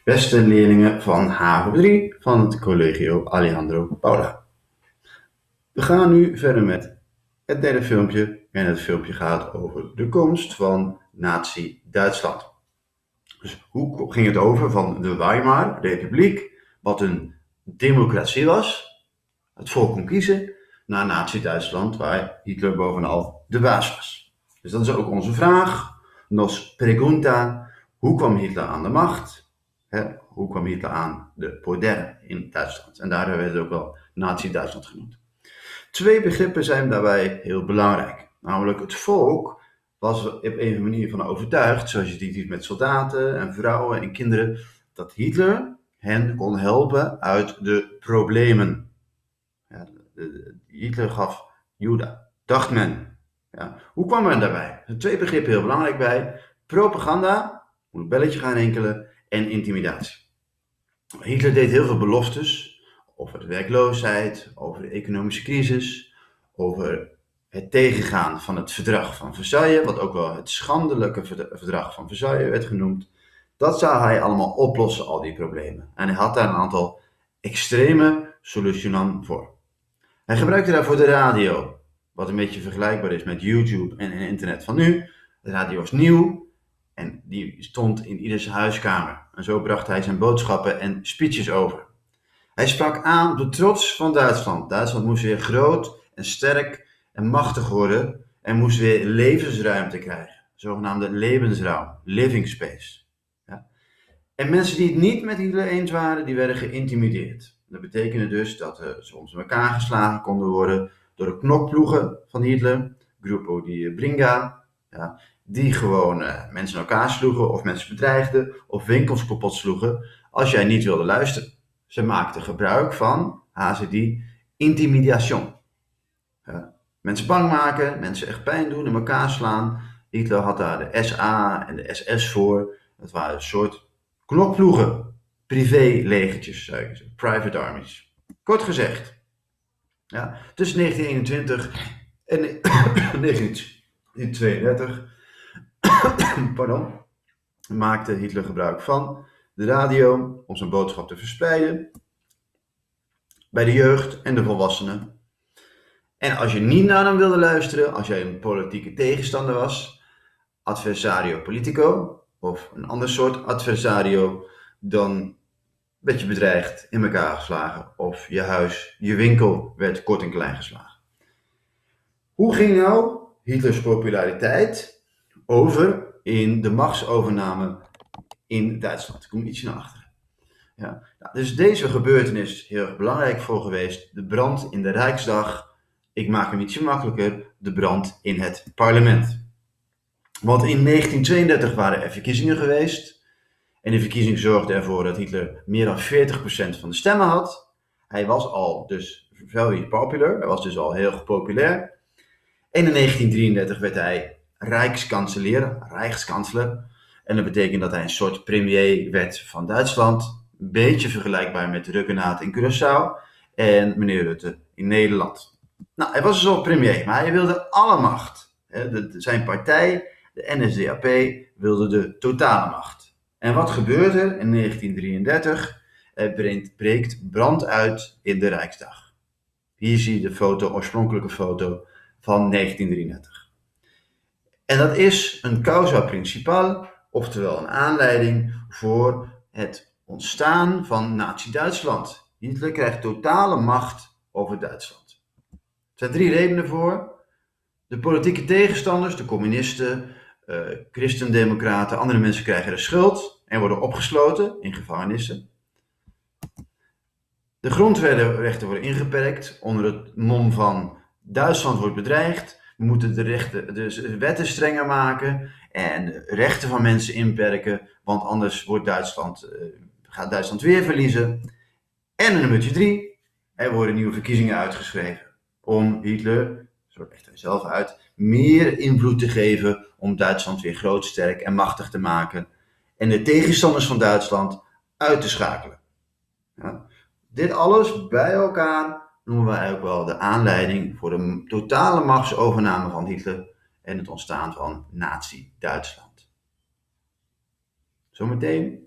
Beste leerlingen van HAVO 3 van het Collegio Alejandro Paula. We gaan nu verder met het derde filmpje en het filmpje gaat over de komst van Nazi-Duitsland. Dus hoe ging het over van de Weimar-republiek, wat een democratie was, het volk kon kiezen, naar Nazi-Duitsland, waar Hitler bovenal de baas was. Dus dat is ook onze vraag, nos pregunta, hoe kwam Hitler aan de macht? Hoe kwam Hitler aan de poder in Duitsland? En daar werd het ook wel Nazi-Duitsland genoemd. Twee begrippen zijn daarbij heel belangrijk. Namelijk het volk was er op een manier van overtuigd, zoals je die ziet met soldaten en vrouwen en kinderen, dat Hitler hen kon helpen uit de problemen. Ja, Hitler gaf Juda, dacht men. Ja, hoe kwam men daarbij? Er zijn twee begrippen heel belangrijk bij. Propaganda, moet een belletje gaan rinkelen, en intimidatie. Hitler deed heel veel beloftes over de werkloosheid, over de economische crisis, over het tegengaan van het verdrag van Versailles, wat ook wel het schandelijke verdrag van Versailles werd genoemd. Dat zou hij allemaal oplossen, al die problemen. En hij had daar een aantal extreme solutionen voor. Hij gebruikte daarvoor de radio, wat een beetje vergelijkbaar is met YouTube en internet van nu. De radio was nieuw en die stond in ieders huiskamer. En zo bracht hij zijn boodschappen en speeches over. Hij sprak aan op de trots van Duitsland. Duitsland moest weer groot en sterk en machtig worden en moest weer levensruimte krijgen. Zogenaamde Lebensraum, living space. Ja. En mensen die het niet met Hitler eens waren, die werden geïntimideerd. Dat betekende dus dat ze in elkaar geslagen konden worden door de knokploegen van Hitler, Gruppo di Bringa, ja, die gewoon mensen in elkaar sloegen of mensen bedreigden of winkels kapot sloegen als jij niet wilde luisteren. Ze maakten gebruik van, hazen die, intimidation. Mensen bang maken, mensen echt pijn doen, in elkaar slaan. Hitler had daar de SA en de SS voor. Dat waren een soort knokploegen, privé-legertjes, zou ik zeggen, private armies. Kort gezegd, ja, tussen 1921 en 1932 maakte Hitler gebruik van de radio om zijn boodschap te verspreiden bij de jeugd en de volwassenen. En als je niet naar hem wilde luisteren, als jij een politieke tegenstander was, adversario politico, of een ander soort adversario, dan werd je bedreigd, in elkaar geslagen, of je huis, je winkel werd kort en klein geslagen. Hoe ging nou Hitlers populariteit over in de machtsovername in Duitsland? Ik kom ietsje naar achteren. Ja, dus deze gebeurtenis is heel erg belangrijk voor geweest. De brand in de Rijksdag. Ik maak hem ietsje makkelijker. De brand in het parlement. Want in 1932 waren er verkiezingen geweest. En de verkiezing zorgde ervoor dat Hitler meer dan 40% van de stemmen had. Hij was al dus very popular. Hij was dus al heel populair. En in 1933 werd hij Rijkskanselier. En dat betekent dat hij een soort premier werd van Duitsland. Een beetje vergelijkbaar met Ruggenaat in Curaçao en meneer Rutte in Nederland. Nou, hij was dus al premier, maar hij wilde alle macht. Zijn partij, de NSDAP, wilde de totale macht. En wat gebeurt er in 1933? Er breekt brand uit in de Rijksdag. Hier zie je de oorspronkelijke foto van 1933. En dat is een causa principal, oftewel een aanleiding voor het ontstaan van Nazi-Duitsland. Hitler krijgt totale macht over Duitsland. Er zijn 3 redenen voor. De politieke tegenstanders, de communisten, christendemocraten, andere mensen krijgen de schuld en worden opgesloten in gevangenissen. De grondrechten worden ingeperkt onder het mom van Duitsland wordt bedreigd. We moeten de wetten strenger maken en de rechten van mensen inperken, want anders gaat Duitsland weer verliezen. En nummer 3, er worden nieuwe verkiezingen uitgeschreven om Hitler, zo legt hij zelf uit, meer invloed te geven om Duitsland weer groot, sterk en machtig te maken en de tegenstanders van Duitsland uit te schakelen. Ja. Dit alles bij elkaar noemen wij ook wel de aanleiding voor de totale machtsovername van Hitler en het ontstaan van Nazi-Duitsland. Zometeen